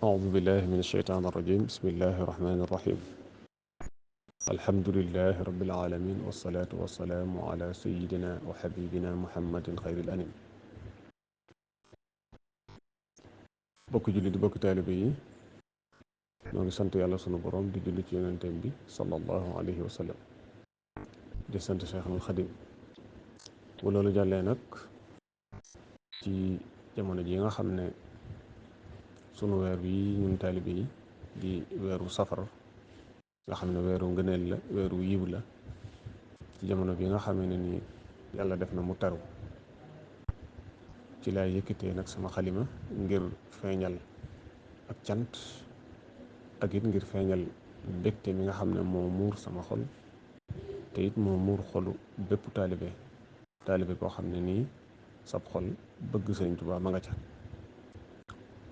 أعوذ بالله من الشيطان الرجيم بسم الله الرحمن الرحيم الحمد لله رب العالمين والصلاة والسلام على سيدنا وحبيبنا محمد خير الأنام bokk julli di bokk taalibe yi ñoo ngi sant yàlla sunu borom di julli ci yonenteem bi sallallahu alayhi wa sallam di sant Cheikhul Xadim bu loolu jàllee nag ci jamono ji nga xam ne sunu weer wi ñun taalibe yi di weeru safar nga xam ne weeru ngëneel la weeru yiw la ci jamono bi nga xamee ne ni yàlla def na mu taru ci laay yëkkatee nag sama xalima ngir feeñal ak cant ak it ngir feeñal mbégte mi nga xam ne moo muur sama xol te it moo muur xolu bépp taalibe koo xam ne nii sab xol bëgg Sëriñ Tuubaa ma nga ca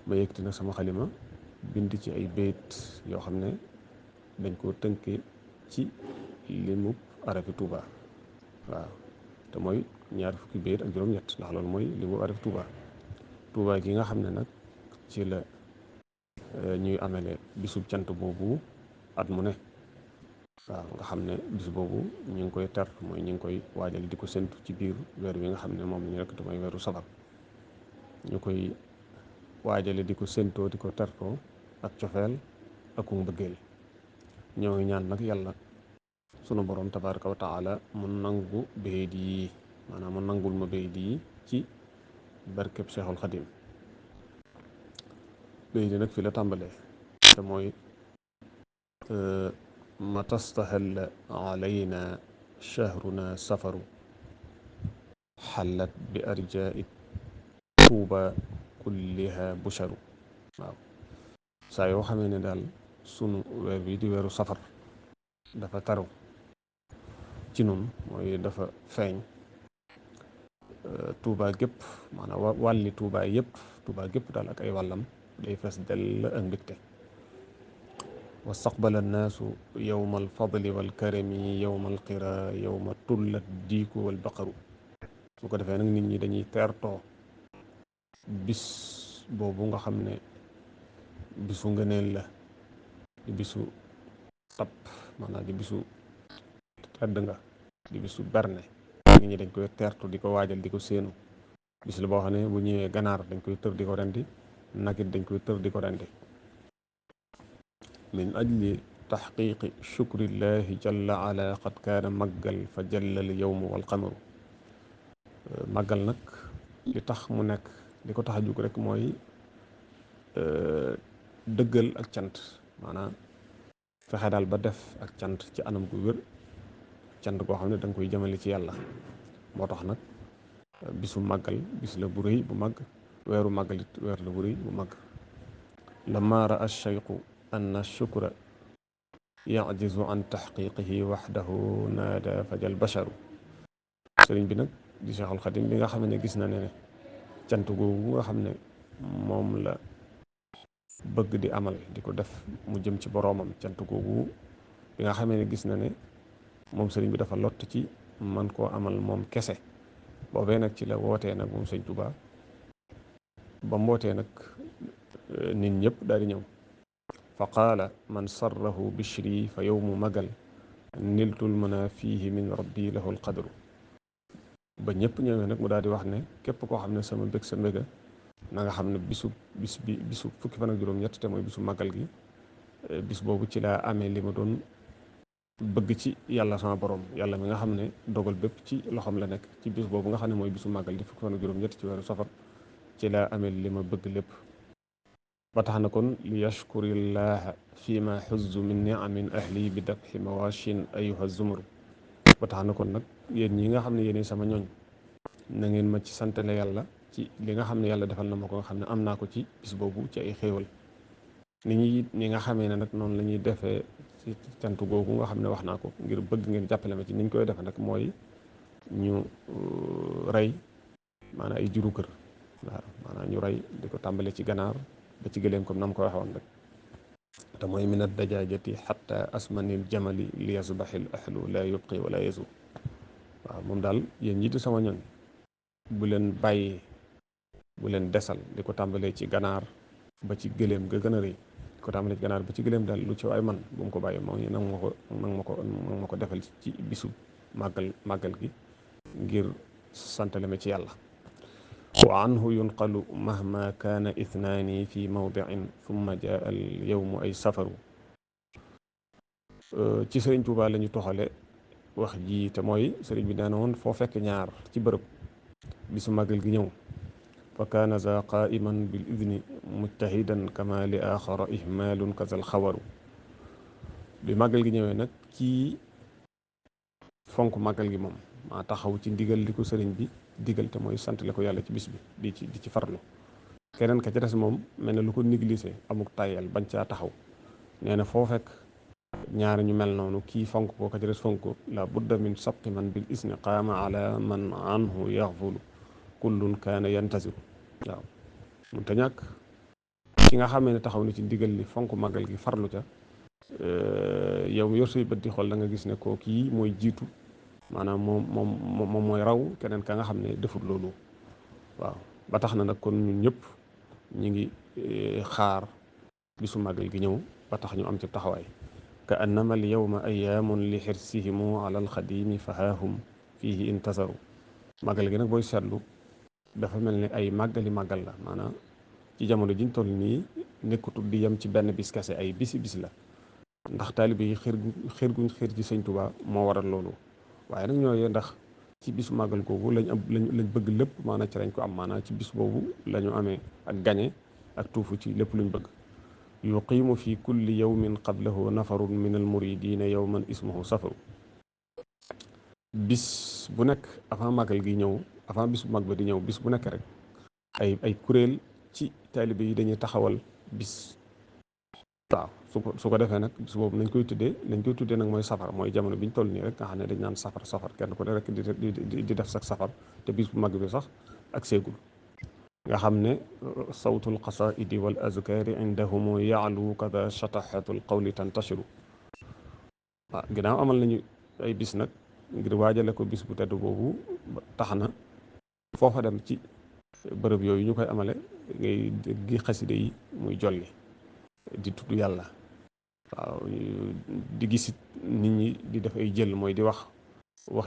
ma yëkkati nag sama xalima bind ci ay béyt yoo xam ne dañ koo tënke ci limub arafi Tuubaa waaw te mooy ñaar fukki béyt ak juróom-ñett ndax loolu mooy limu arafi Tuubaa gi nga xam ne nag ci la ñuy amele bisub cant boobu at mu ne waaw nga xam ne bis boobu ñu ngi koy ter mooy ñu ngi koy waajal di ko séntu ci biir weer wi nga xam ne moom la ñu rekk te mooy weeru safar ñu koy waajale di ko séntoo di ko tertoo ak cofeel ak mbëggeel ñoo ngi ñaan nag yàlla sunu borom tabaraka wa taala mu nangu bayit yi maanaam mu nangul ma bayit yi ci barkeb Cheikhul Xadim bayit yi nag fi la tàmbalee te mooy mata stahalla alayna shahruna safaru xallat bi arjai tuuba kulliha busharu waaw saa yoo xamee ne daal sunu weer wi di weeru safar dafa taru ci nun mooy dafa feeñ tuuba gépp maanaam wàlli tuuba gépp daal ak ay wàllam day fees dell ak mbégte wastaqbala annaasu yowma alfadli walkarami yowma alqira yowma tullat diiku walbaqaru su ko defee nag nit ñi dañuy teertoo bis boobu nga xam ne bisu ngëneel la di bisu tapp maanaam di bisu tedd nga di bisu berne nit ñi dañ koy teertu di ko waajal di ko séenu bis la boo xam ne bu ñëwee ganaar dañ koy tër di ko rendi nagit dañ koy tër di ko rendi min ajli taxqiqi shukrillahi jalla ala qad kaana màggal fa jallal yowmu wal qamaru màggal nag li tax mu nekk li ko tax a jug rek mooy dëggal ak cant maanaam fexe daal ba def ak cant ci anam gu wér cant goo xam ne danga koy jëmale ci yàlla moo tax nag bisu màggal bis la bu rëy bu màgg weeru màggalit weer la bu rëy bu màgg lamma raa alcheyqu anna shukra yajizu an taxqiqihi waxdahu naada fajal basharu sëriñ bi nag di Cheikhul Xadim bi nga xam ne gis na ne cant googu nga xam ne moom la bëgg di amal di ko def mu jëm ci boroomam cant googu bi nga xamee ne gis na ne moom sëriñ bi dafa lott ci man koo amal moom kese boobee nag ci la wootee nag moom sëñ Tuubaa ba mu wootee nag nit ñëpp daal di ñëw fa qaala man sarrahu bishri fa yowmu magal niltul mana fiihi min rabbi lahu alqadru ba ñëpp ñëwee nag mu daal di wax ne képp koo xam ne sama mbég sa mbéga na nga xam ne bisu fukki fan ak juróom-ñett te mooy bisu màggal gi bis boobu ci laa amee li ma doon bëgg ci yàlla sama borom yàlla mi nga xam ne dogal bépp ci loxoom la nekk ci bis boobu nga xam ne mooy bisu màggal di fukki fan ak juróom-ñett ci weeru safar ci laa amee li ma bëgg lépp ba tax na kon li yashkurillaha fi ma xuzzu min niamin ahli bi dabxi mawashin ayuha zumru ba tax na kon nag yéen ñi nga xam ne yéen sama ñooñ na ngeen ma ci santale yàlla ci li nga xam ne yàlla defal na ma ko nga xam ne am naa ko ci bis boobu ci ay xéewal ni nga xamee ne nag noonu la ñuy defee ci cant googu nga xam ne wax naa ko ngir bëgg ngeen jàppale ma ci ni ñu koy defe nag mooy ñu rey maanaam ay juru kër waaw maanaam ñu rey di ko tàmbale ci ganaar ba ci gëléem comme na ma ko waxoon rek te mooy min ad-dajaajati xatta asmanil jamali li yasbaxil ahlu la yubqi wala yasu waaw moom daal yéen ñi di sama ñoñ bu leen bàyyi bu leen desal di ko tàmbalee ci ganaar ba ci gëléem ga gën a rëy ko tàmbale ci ganaar ba ci gëléem daal lu ci waay man bu mu ko bàyyi moom nang ma ko defal ci bisu màggal gi ngir santale ma ci yàlla. wa anhu yunqalu mahma kaana ithnaani fi mawdiin thumma jaa al yawmu ay safaru. ci sëriñ Tuubaa la ñu toxale wax ji te mooy sëriñ bi nee na woon foo fekk ñaar ci bërëb bisu màggal gi ñëw fa kaana za qaiman bil idni mujtahidan kama li axara ihmalun kazal xawaru. bi màggal gi ñëwee nag kii fonk màggal gi moom maa taxaw ci ndigal li ko sëriñ bi digal te mooy sant le ko yàlla ci bis bi di ci farlu. keneen ka ca des moom mel na lu ko négligé amuk tàyyel bañ caa taxaw. nee na foo fekk ñaari ñu mel noonu kii fonk ko ka ca des fonk ko la budda min sabqi man bil isni qaama ala man anhu yaxfulu kullun kaana yantasiru. waaw mun te ñàkk ki nga xamee ne taxaw na ci ndigal li fonk màggal gi farlu ca yow mi yor say bët di xool da nga gis ne koo kii mooy jiitu maanaam moom mooy raw keneen ka nga xam ne defut loolu. waaw ba tax na nag kon ñun ñëpp ñi ngi xaar bisu màggal gi ñëw ba tax ñu am ci taxawaay. ka annama al yawma ayaamun li xirsihimu ala alxadimi fahaahum fihi intasaru. màggal gi nag booy seetlu dafa mel ni ay màggali màggal la maanaam ci jamono jiñ toll nii nekkutul di yem ci benn bis kese ay bisi bis la ndax taalibe yi xër guñ xër ci sëñ Tuubaa moo waral loolu. waaye nag ñooyee ndax ci bisu màggal googu lañ bëgg lépp maanaam ci lañ ko am maanaam ci bis boobu la ñu amee ak gañe ak tuufu ci lépp luñ bëgg. yuqiimu fi kulli yawmin qablahu nafarun min al muridina yawman ismuhu safaru. bis bu nekk avant màggal gi ñëw avant bis bu mag ba di ñëw bis bu nekk rek ay kuréel ci taalibe yi dañuy taxawal bis. waaw su ko defee nag bis boobu nañ koy tuddee nag mooy safar mooy jamono bi ñu toll nii rek nga xam ne dañ naan safar kenn ku ne rek di def sax safar te bis bu mag bi sax ak seegul nga xam ne sawtul qasaidi wal azkari indahumu yaalu kada shatahatul qawli tantashiru. waaw ginnaaw amal nañu ay bis nag ngir waajale ko bis bu tedd boobu tax na foofa dem ci bërëb yooyu ñu koy amale ngay gi xaside yi muy jolli di tudd yàlla. waaw di gisit nit ñi di def ay jël mooy di wax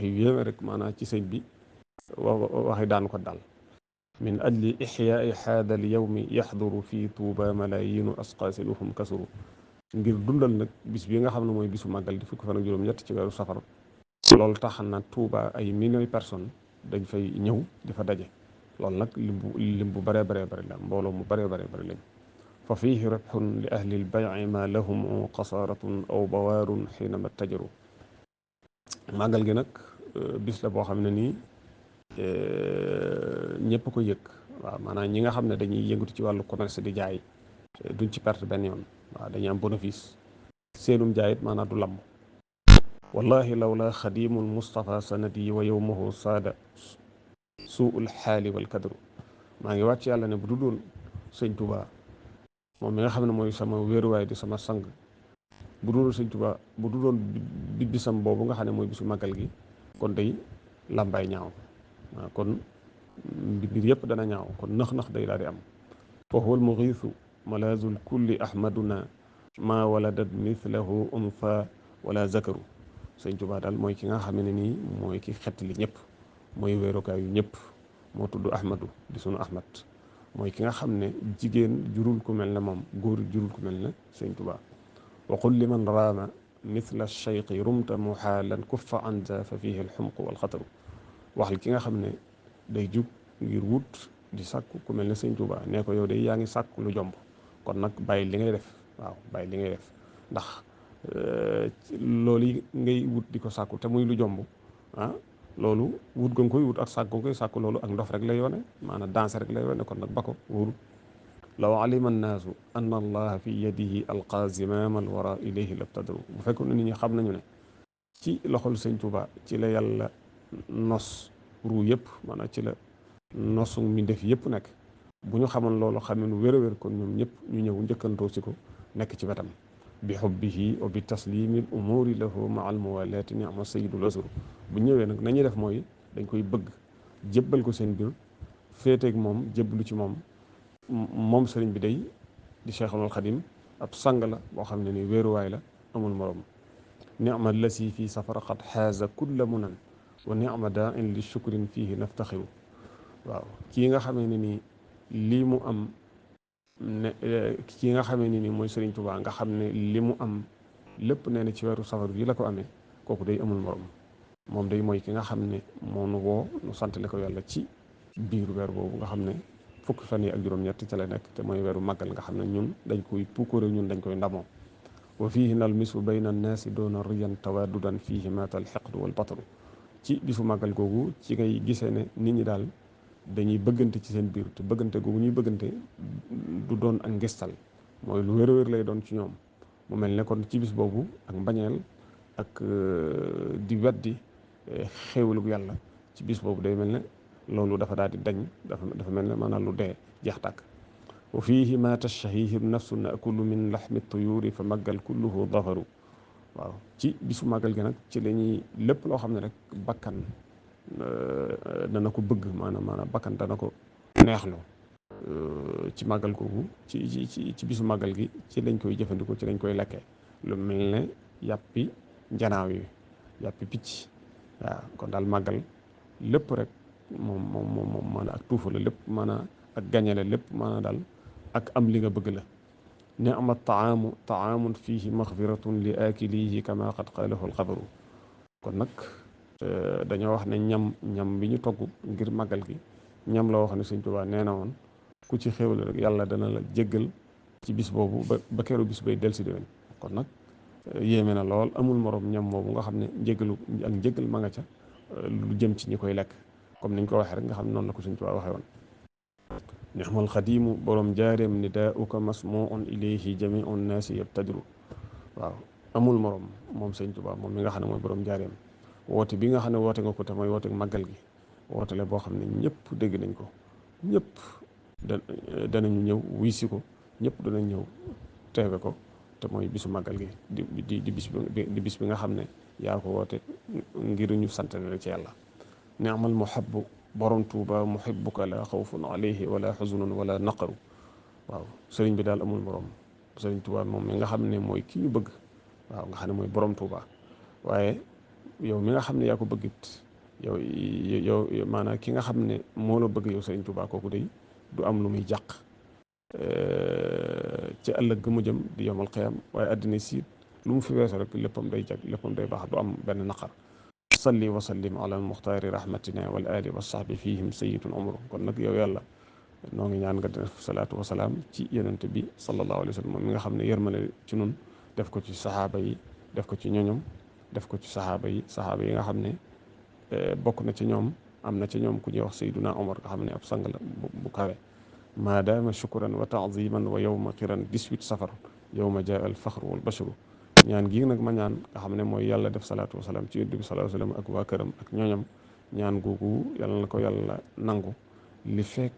yu yéeme rek maanaam ci sëñ bi waxi daan ko dal. min ajli ixyaai haada al yawmi yaxduru fi tuuba malayinu asqaasiluhum kasuru. ngir dundal nag bis bi nga xam ne mooy bisu màggal di fukki fan ak juróom-ñett ci weeru safar loolu tax na tuuba ay millions de personnes dañ fay ñëw di fa daje. loolu nag lim bu baree baree bari la mbooloo mu baree baree bari lañ. fa fiihi rabxun li ahli lbayci ma lahum xasaaratun aw bawaarun xiinama tajaru. màggal gi nag bis la boo xam ne nii ñëpp ko yëg. waaw maanaam ñi nga xam ne dañuy yëngatu ci wàllu commerce di jaay duñ ci perte benn yoon. waaw dañuy am bénéfice seenum jaayit maanaam du lamb. wallahi lawla xadimul Mustafa sanadi wa yowmahu saada suul xaali wal kadru. maa ngi wàcc yàlla ne bu du doon sëñ Tuubaa moom mi nga xam ne mooy sama wéeruwaay di sama sang bu du doon sëñ Tuubaa bu du doon bisam boobu nga xam ne mooy bisu màggal gi kon day làmbaay ñaaw. waaw kon mbir yëpp dana ñaaw kon nax-nax day daal di am. fa huwa al mugiisu malaazul kulli ahmaduna ma waladat mithlahu unfa wala zakaru. sëñ Tuubaa daal mooy ki nga xam ne nii mooy ki xettali ñëpp mooy wéerukaayu ñëpp moo tudd ahmadu di sunu ahmad mooy ki nga xam ne jigéen jurul ku mel ne moom góor jurul ku mel ne sëñ Tuubaa. wa qul liman raama mithla cheyqi rumta muxaalan kuffa an za fa fihi alxumqu walxataru. waxal ki nga xam ne day jug ngir wut di sàkku ku mel ne sëñ Tuubaa nee ko yow de yaa ngi sàkku lu jomb kon nag bàyyi li ngay def. waaw bàyyi li ngay def ndax loolu yi ngay wut di ko sàkku te muy lu jomb loolu wut ga nga koy wut ak sàkku nga koy sàkku loolu ak ndof rek lay yoone maanaam danse rek lay yoone kon nag ba ko wóorut. law alima annaasu anna allaha fi yadihi alqaa zimaam alwara ilayhi labtadaru. bu fekkoon ne nit ñi xam nañu ne ci loxol sëñ Tuubaa ci la yàlla nos ruu yëpp maanaam ci la nosu mi def yëpp nekk bu ñu xamoon loolu xamee nu wér a wér kon ñoom ñëpp ñu ñëw njëkkantoo ci ko nekk ci wetam bi xubbihi wa bi taslimil umuri lahu ma al muwalaati ni ama sayidul asru. bu ñëwee nag nañuy def mooy dañ koy bëgg jébbal ko seen biir féeteeg moom jébbalu ci moom sëriñ bi day di Cheikhul Xadim ab sang la boo xam ne ni wéeruwaay la amul morom. nicma lasi fii safara qad xaaza kulla munan wa nicma daa in li shukrin fiihi naftaxiru. waaw kii nga xamee ne nii lii mu am ne kii nga xamee ne nii mooy Sëriñ Tuubaa nga xam ne li mu am lépp nee na ci weeru safar bi la ko amee, kooku day amul morom. moom day mooy ki nga xam ne moo nu woo nu santale ko yàlla ci biir weer boobu nga xam ne fukki fan yi ak juróom-ñett ca la nekk te mooy weeru màggal nga xam ne ñun dañ koy puukare, ñun dañ koy ndamoo. wa fiihi nalmisu bayna annaasi doona riyan tawaddudan fiihi maatal xeqdu wal bataru. ci bisu màggal googu ci ngay gisee ne nit ñi daal dañuy bëggante ci seen biir, te bëggante googu ñuy bëggante du doon ak ngistal, mooy lu wér-wér lay doon ci ñoom. mu mel ne kon ci bis boobu ak mbañeel ak di weddi xéewalu yàlla ci bis boobu day mel ne loolu dafa daal di dañ, dafa mel ne maanaam lu dee jeex tàkk. wa fiihi ma tashtahihi nafsu naakulu min laxmi tuyuuri fa màggal kulluhu dafaru. waaw ci bisu màggal gi nag ci la ñuy lépp loo xam ne rek bakkan dana ko bëgg, maanaam bakkan dana ko neexloo ci màggal googu ci bisu màggal gi ci lañ koy jëfandikoo, ci lañ koy lekkee. lu mel ne yàppi njanaaw yi, yàppi picc. waaw kon daal màggal lépp rek moom maanaam ak tuufa la lépp, maanaam ak gañe la lépp, maanaam daal ak am li nga bëgg la. ni'ma taamun fiihi maxfiratun li aakilihi kama qad qaalahu alxabaru. kon nag dañoo wax ne ñam bi ñu togg ngir màggal gi ñam la wax ne Sëñ Tuubaa nee na woon ku ci xéwal rek yàlla dana la jéggal ci bis boobu ba keroog bis bay del si déwén. kon nag yéeme na lool, amul morom ñam boobu nga xam ne njéggal ma nga ca lu jëm ci ñi koy lekk, comme niñ ko waxee rek nga xam ne noonu la ko Sëñ Tuubaa waxee woon. nixmal xadiimu borom jaareem nidaauka masmuun ilayhi jamiu nnaasi yabtadiru. waaw amul morom moom Sëñ Tuubaa moom mi nga xam ne mooy borom jaareem. woote bi nga xam ne woote nga ko te mooy woote màggal gi, woote la boo xam ne ñëpp dégg nañ ko, ñëpp danañu ñëw wuy si ko, ñëpp danañ ñëw teewe ko, te mooy bisu màggal gi di bis bi nga xam ne yaa ko woote ngir ñu sant la ci yàlla. ni'mal muhabbu borom Tuuba muhibbuka la xawfun alayhi wala xuzunun wala naqaru. waaw sëriñ bi daal amul morom, sëriñ Tuuba moom mi nga xam ne mooy ki ñu bëgg, waaw nga xam ne mooy borom Tuuba. waaye yow mi nga xam ne yaa ko bëggit yow maanaam ki nga xam ne moo la bëgg yow sëriñ Tuuba, kooku day du am lu muy jàq ci ëllëg mu jëm di yomal xiyam. waaye àddina si lu mu fi weesu rek léppam day jag, léppam day baax, du am benn naqar. salli wa sallim ala almuxtaari rahmatina wal ali wa sahbi fihim sayyidun umru. kon nag yow yàlla noo ngi ñaan nga def salaatu wa salaam ci yonent bi sallallahu alayhi wa sallam moom mi nga xam ne yërmale ci nun, def ko ci saxaaba yi, def ko ci ñoñom, def ko ci saxaaba yi nga xam ne bokk na ci ñoom, am na ci ñoom ku ñuy wax sayyiduna Omar nga xam ne ab sang la bu kawe. maadaama shukran wa taaziman wa yowma qiran 18 safar yowma jaa al faxru wal bashru. ñaan gi nag ma ñaan nga xam ne mooy yàlla def salaatu wa salaam ci yonent bi sallallahu alayhi wa sallam ak waa këram ak ñoñam. ñaan googu yàlla na ko yàlla nangu li fekk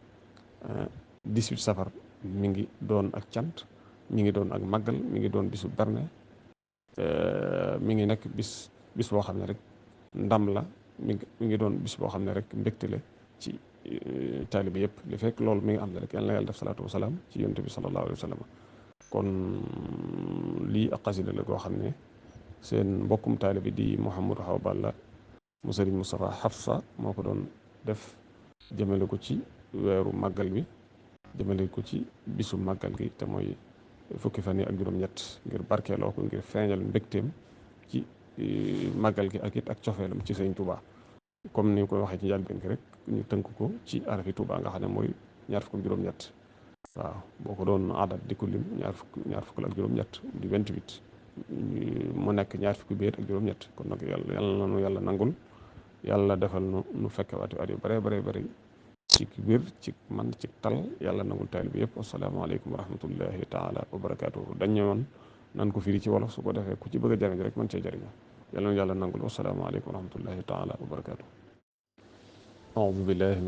18 safar mi ngi doon ak cant, mi ngi doon ak màggal, mi ngi doon bisu berne, mi ngi nekk bis boo xam ne rek ndam la, mi ngi doon bis boo xam ne rek mbégte la ci taalibe yëpp. li fekk loolu mi ngi am rek yàlla na yàlla def salaatu wa salaam ci yonent bi sallallahu alayhi wa sallam. kon lii ak xasida la goo xam ne seen mbokkum taalibe di Mouhamadou Awa Balla mu Sëriñ Moustapha Hafsa moo ko doon def jëmale ko ci weeru màggal bi, jëmale ko ci bisu màggal gi te mooy fukki fan yi ak juróom-ñett, ngir barkeeloo ko, ngir feeñal mbégteem ci màggal gi ak it ak cofeelam ci Sëriñ Tuubaa. comme ni koy waxee ci njëlbéen gi rek ñu tënk ko ci arafi Tuubaa nga xam ne mooy ñaar fukk ak juróom-ñett. waaw boo ko doon adat di ko lim ñaar fukk ak juróom-ñett di 28 mu nekk ñaar fukki béer ak juróom-ñett. kon nag yàlla na yàlla nangul, yàlla defal nu fekke waati at yu bare bare bëri ci wér, ci man, ci tal. yàlla nangul taal bi yëpp. asalaamaaleykum wa rahmatullahi taala wa barakaatuhu. dañ ñëwoon nan ko firi ci wolof, su ko defee ku ci bëgg a jariñ rek mën cee jariñoo. yàlla na yàlla nangul. wasalaamaaleykum wa rahmatullahi taala wa barakaatuhu. aoudu billahi